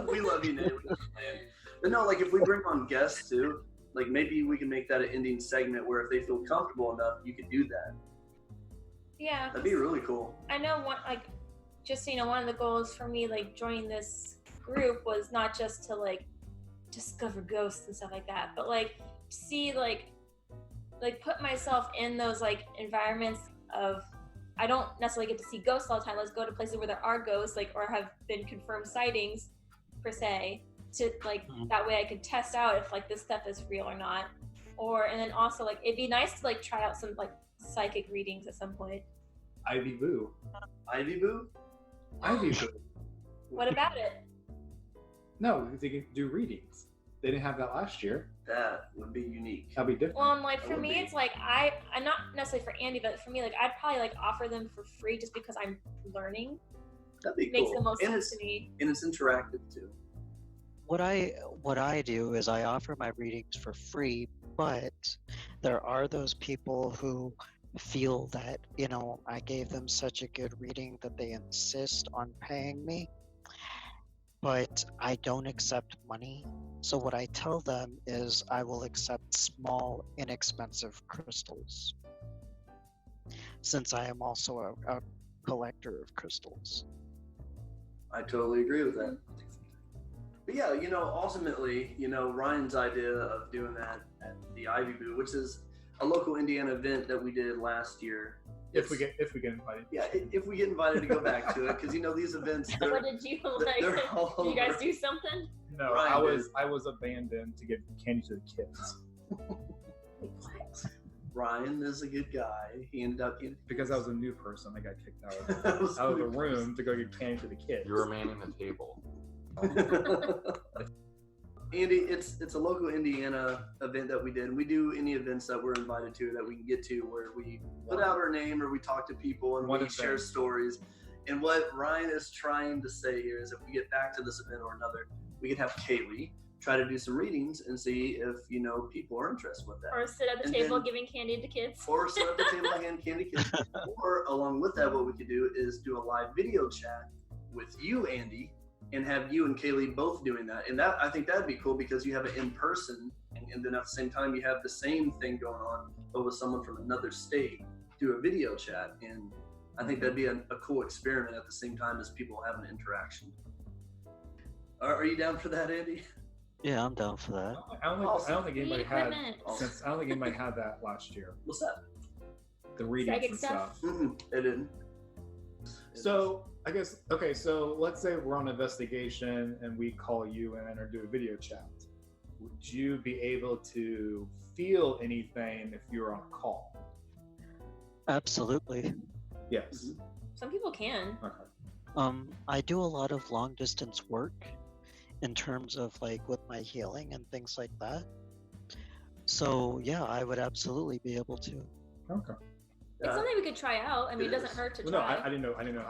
We love you, Nate. But no, like if we bring on guests too, like maybe we can make that an ending segment where if they feel comfortable enough, you could do that. Yeah. That'd be really cool. I know one, like, just, one of the goals for me, like joining this group was not just to like discover ghosts and stuff like that, but like see like put myself in those like environments of, I don't necessarily get to see ghosts all the time. Let's go to places where there are ghosts, like, or have been confirmed sightings per se, to like that way I could test out if like this stuff is real or not. And then also like it'd be nice to like try out some like psychic readings at some point. Ivy Boo. Ivy Boo? Ivy Boo. What about it? No, they can do readings. They didn't have that last year. That would be unique. That'd be different. Well, and like for me, it's like I'm not necessarily for Andy, but for me, like I'd probably like offer them for free just because I'm learning. That'd be Makes cool. the most And sense to me. And it's interactive too. What I do is I offer my readings for free, but there are those people who feel that, I gave them such a good reading that they insist on paying me, but I don't accept money. So what I tell them is I will accept small, inexpensive crystals, since I am also a collector of crystals. I totally agree with that. But yeah, ultimately, Ryan's idea of doing that at the Ivy Boo, which is a local Indiana event that we did last year. If we get invited. Yeah, if we get invited to go back to it, because these events. What did you like? Did you guys do something? No, Ryan I was abandoned to give candy to the kids. What? Ryan is a good guy. He ended up getting Because I was a new person, I got kicked out of the room to go get candy to the kids. You were manning the table. Andy, it's a local Indiana event that we did. And we do any events that we're invited to that we can get to where we put out our name or we talk to people and we share stories. And what Ryan is trying to say here is if we get back to this event or another, we could have Kayley try to do some readings and see if, people are interested with that. Or sit at the table giving candy to kids. Or sit at the table and hand candy to kids. Or along with that, what we could do is do a live video chat with you, Andy, and have you and Kayley both doing that. And I think that'd be cool because you have it in person, and then at the same time you have the same thing going on, but with someone from another state, do a video chat. And I think that'd be a cool experiment at the same time as people having an interaction. Are you down for that, Andy? Yeah, I'm down for that. I don't think anybody had Equipment. I don't think anybody had that last year. What's that? The readings Psychic and stuff? stuff. It didn't. So I guess so let's say we're on investigation and we call you in or do a video chat. Would you be able to feel anything if you were on a call? Absolutely. Yes. Some people can. Okay. I do a lot of long distance work in terms of like with my healing and things like that. So yeah, I would absolutely be able to. Okay. It's something we could try out. I mean, it doesn't hurt to Well, try. no, I didn't know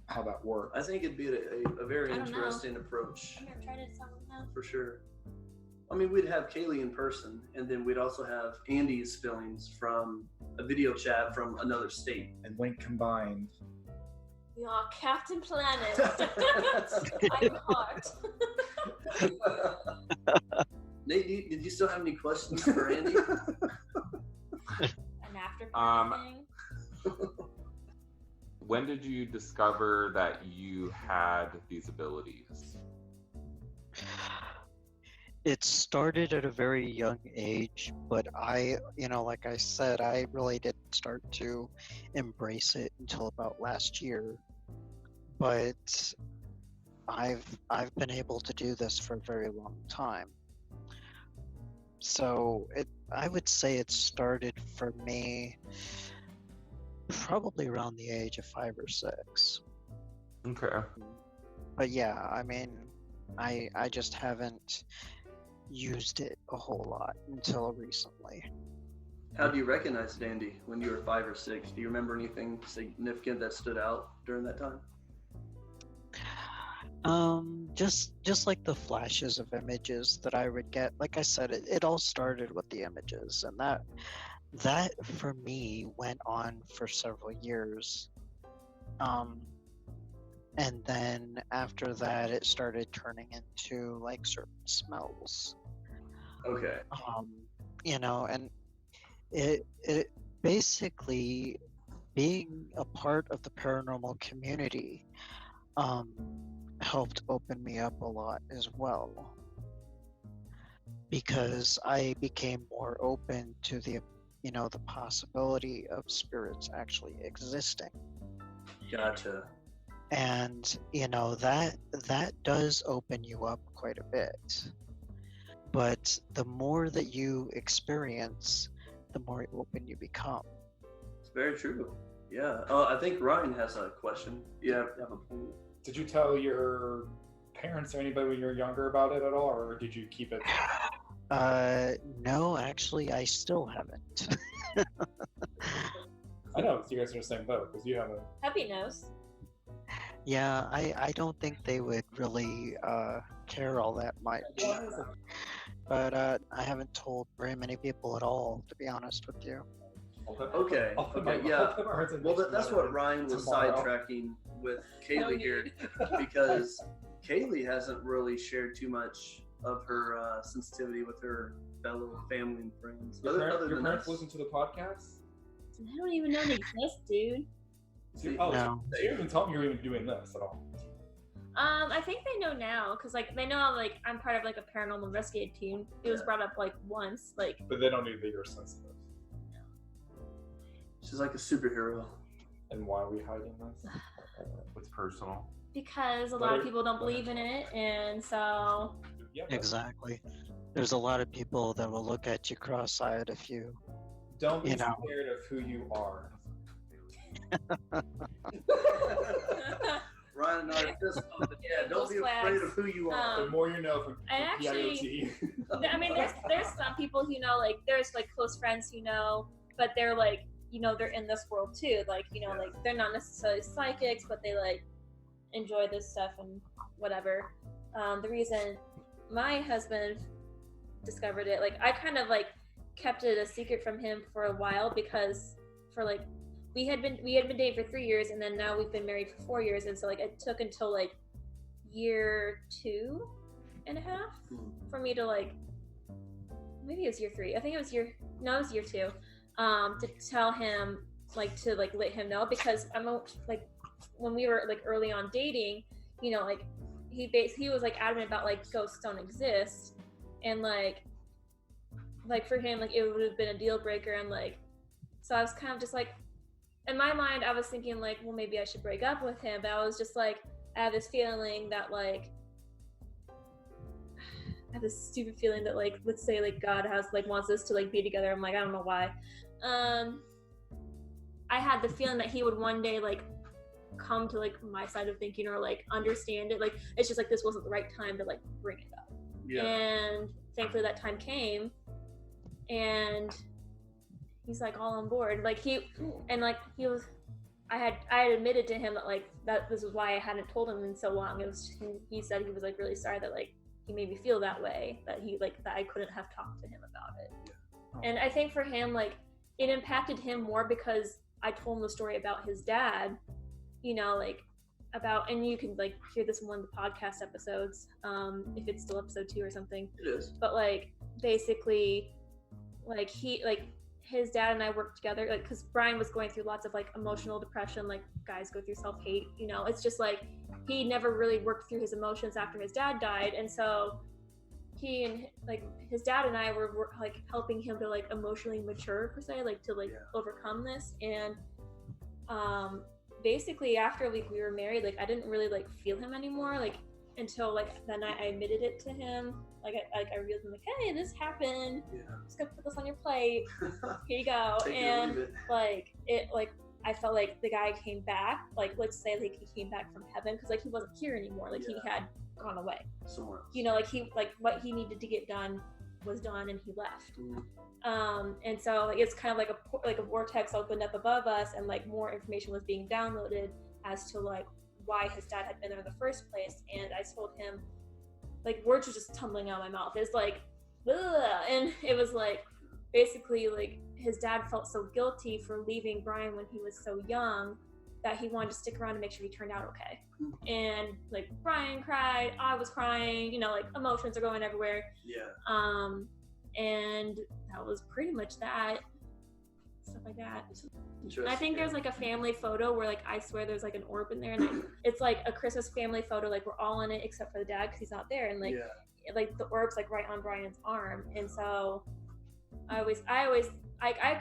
how that worked. I think it'd be a very I don't know. interesting approach. I've never tried it, so I don't know. For sure. I mean, we'd have Kayley in person, and then we'd also have Andy's feelings from a video chat from another state. And when combined, We are Captain Planet. I'm heart. Nate, did you still have any questions for Andy? An after thing. When did you discover that you had these abilities? It started at a very young age, but I, like I said, I really didn't start to embrace it until about last year. But I've been able to do this for a very long time. So I would say it started for me probably around the age of 5 or 6. Okay. But yeah, I mean, I just haven't used it a whole lot until recently. How do you recognize it, Andy, when you were 5 or 6? Do you remember anything significant that stood out during that time? Just like the flashes of images that I would get. Like I said, it all started with the images, and that for me went on for several years. And then after that, it started turning into like certain smells. Okay. And it basically, being a part of the paranormal community, helped open me up a lot as well, because I became more open to the possibility of spirits actually existing. Gotcha. And that does open you up quite a bit. But the more that you experience, the more open you become. It's very true. Yeah. Oh, I think Ryan has a question. You have a point. Did you tell your parents or anybody when you were younger about it at all, or did you keep it? No, actually, I still haven't. I know you guys are in the same boat because you haven't. Puppy knows. Yeah, I don't think they would really care all that much. But I haven't told very many people at all, to be honest with you. Okay. Yeah. Well, that's what Ryan was sidetracking with Kayley here, because Kayley hasn't really shared too much of her sensitivity with her fellow family and friends. Your parents listen to the podcast? I don't even know they exist, dude. No. They haven't told me you're even doing this at all. I think they know now, because like they know like I'm part of like a paranormal investigative team. It was brought up like once, like. But they don't know that you're sensitive. She's like a superhero. And why are we hiding this? It's personal. Because a lot of people don't believe in it, and so. Yeah, exactly. There's a lot of people that will look at you cross-eyed if you. Don't be scared of who you are. Ryan and I are just don't be afraid of who you are. The more you know from actually, I mean, there's some people who know, like, there's like close friends who know, but they're like, they're in this world too. Like, like they're not necessarily psychics, but they like enjoy this stuff and whatever. The reason my husband discovered it, like, I kind of like kept it a secret from him for a while, because for like we had been dating for 3 years, and then now we've been married for 4 years, and so like it took until like year 2.5 for me to like, maybe it was year 3. I think it was year 2, to tell him, like, to like let him know, because I'm like, when we were like early on dating, like he was like adamant about like ghosts don't exist, and like for him, like it would have been a deal breaker, and like, so I was kind of just like, in my mind I was thinking like, well, maybe I should break up with him, but I was just like, I have this feeling that like, I have this stupid feeling that like, let's say like God has like wants us to like be together. I'm like, I don't know why. I had the feeling that he would one day like come to like my side of thinking, or like understand it. Like, it's just like this wasn't the right time to like bring it up. Yeah. And thankfully that time came, and he's like all on board. Like he was, I had admitted to him that like that this was why I hadn't told him in so long. It was, he said he was like really sorry that like he made me feel that way, that he like, that I couldn't have talked to him about it. Yeah. And I think for him, like, it impacted him more because I told him the story about his dad, like about, and you can like hear this in one of the podcast episodes, if it's still episode 2 or something. It is. But like basically, like his dad and I worked together, like, because Brian was going through lots of like emotional depression, like guys go through self-hate, it's just like he never really worked through his emotions after his dad died, and so he and like his dad and I were like helping him to like emotionally mature per se, like to like overcome this. And basically after we were married, like I didn't really like feel him anymore, like until like the night I admitted it to him. Like I realized, like, hey, this happened. Just gonna put this on your plate. Here you go. And like it, like I felt like the guy came back. Like, let's say like he came back from heaven, because like he wasn't here anymore. Like he had gone away somewhere else. Like he, like what he needed to get done was done, and he left. And so like, it's kind of like a vortex opened up above us, and like more information was being downloaded as to like why his dad had been there in the first place. And I told him, like, words were just tumbling out of my mouth. It's like, ugh. And it was like, basically like his dad felt so guilty for leaving Brian when he was so young that he wanted to stick around to make sure he turned out okay. And like Brian cried, I was crying, like emotions are going everywhere. And that was pretty much that. stuff like that. Interesting. I think there's like a family photo where like I swear there's like an orb in there, and it's like a Christmas family photo. Like we're all in it except for the dad because he's not there, and like like the orb's like right on Brian's arm, and so I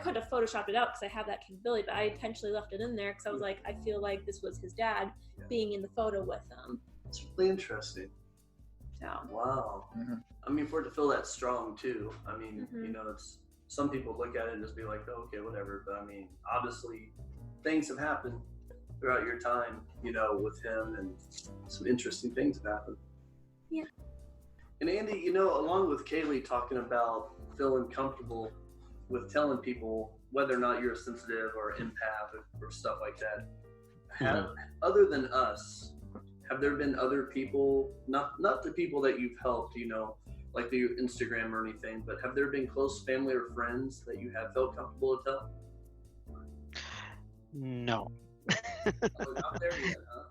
could have photoshopped it out because I have that capability, but I intentionally left it in there because I was like, I feel like this was his dad being in the photo with him. It's really interesting. So wow. Mhm. I mean, for it to feel that strong too. I mean, you know, it's some people look at it and just be like, oh, okay, whatever. But I mean, obviously, things have happened throughout your time, you know, with him, and some interesting things have happened. Yeah. And Andy, you know, along with Kayley talking about feeling comfortable with telling people whether or not you're a sensitive or empath or stuff like that, other than us, have there been other people, not the people that you've helped, you know, like the Instagram or anything, but have there been close family or friends that you have felt comfortable to tell? No. Oh, not there yet, huh?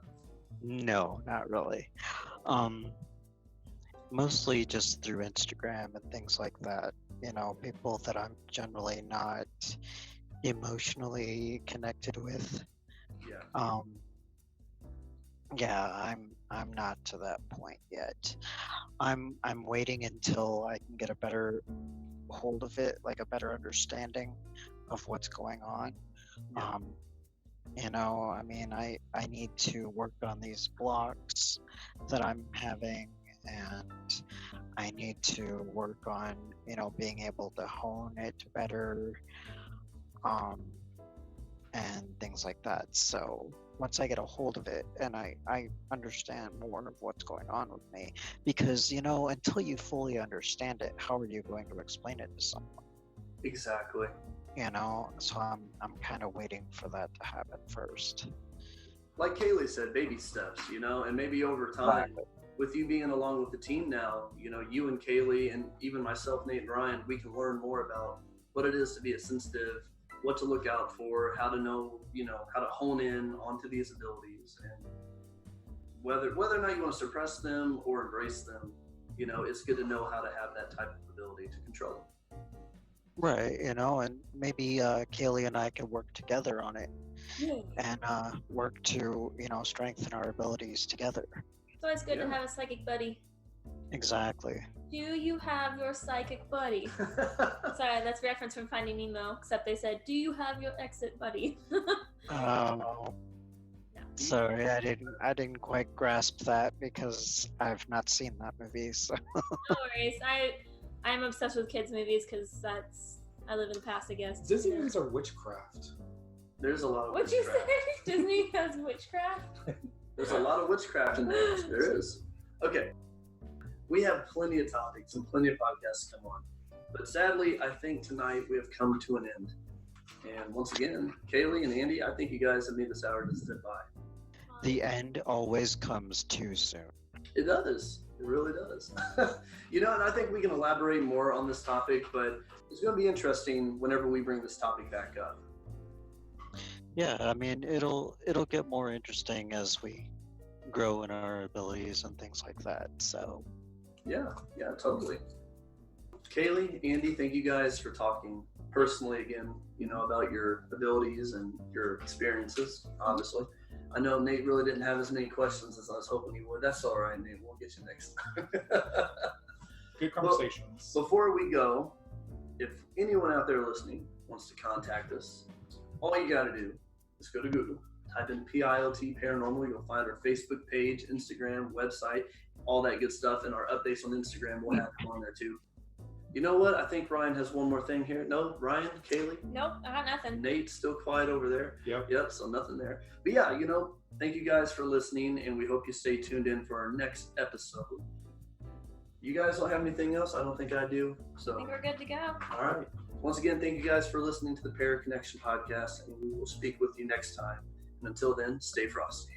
No, not really. Mostly just through Instagram and things like that. You know, people that I'm generally not emotionally connected with. Yeah. Yeah, I'm not to that point yet. I'm waiting until I can get a better hold of it, like a better understanding of what's going on. Yeah. You know, I mean, I need to work on these blocks that I'm having, and I need to work on, you know, being able to hone it better, and things like that. So once I get a hold of it and I understand more of what's going on with me, because, you know, until you fully understand it, how are you going to explain it to someone? Exactly. You know, so I'm kind of waiting for that to happen first. Like Kayley said, baby steps, you know, and maybe over time, with you being along with the team now, you know, you and Kayley and even myself, Nate and Ryan, we can learn more about what it is to be a sensitive, what to look out for, how to know, you know, how to hone in onto these abilities, and whether or not you want to suppress them or embrace them, you know, it's good to know how to have that type of ability to control them. Right, you know, and maybe Kayley and I can work together on it and work to, you know, strengthen our abilities together. It's always good to have a psychic buddy. Exactly. Do you have your psychic buddy? Sorry, that's a reference from Finding Nemo, except they said, do you have your exit buddy? No. Sorry, I didn't quite grasp that because I've not seen that movie. So. No worries. I'm obsessed with kids movies because I live in the past, I guess. Disney movies are witchcraft. There's a lot of What'd witchcraft. you say? Disney has witchcraft? There's a lot of witchcraft in there. There is. Okay. We have plenty of topics and plenty of podcasts to come on. But sadly, I think tonight we have come to an end. And once again, Kayley and Andy, I think you guys have made this hour to zip by. The end always comes too soon. It does. It really does. You know, and I think we can elaborate more on this topic, but it's going to be interesting whenever we bring this topic back up. Yeah, I mean, it'll get more interesting as we grow in our abilities and things like that. So. Yeah, totally. Kayley, Andy, thank you guys for talking personally again, you know, about your abilities and your experiences, obviously. I know Nate really didn't have as many questions as I was hoping he would. That's all right, Nate. We'll get you next time. Good conversations. Well, before we go, if anyone out there listening wants to contact us, all you got to do is go to Google, type in PILT Paranormal. You'll find our Facebook page, Instagram, website, all that good stuff, and our updates on Instagram. We'll have them on there too. You know what? I think Ryan has one more thing here. No, Ryan, Kayley? Nope, I got nothing. Nate's still quiet over there. Yep, so nothing there. But yeah, you know, thank you guys for listening, and we hope you stay tuned in for our next episode. You guys don't have anything else? I don't think I do. So I think we're good to go. All right. Once again, thank you guys for listening to the Para Connection podcast, and we will speak with you next time. And until then, stay frosty.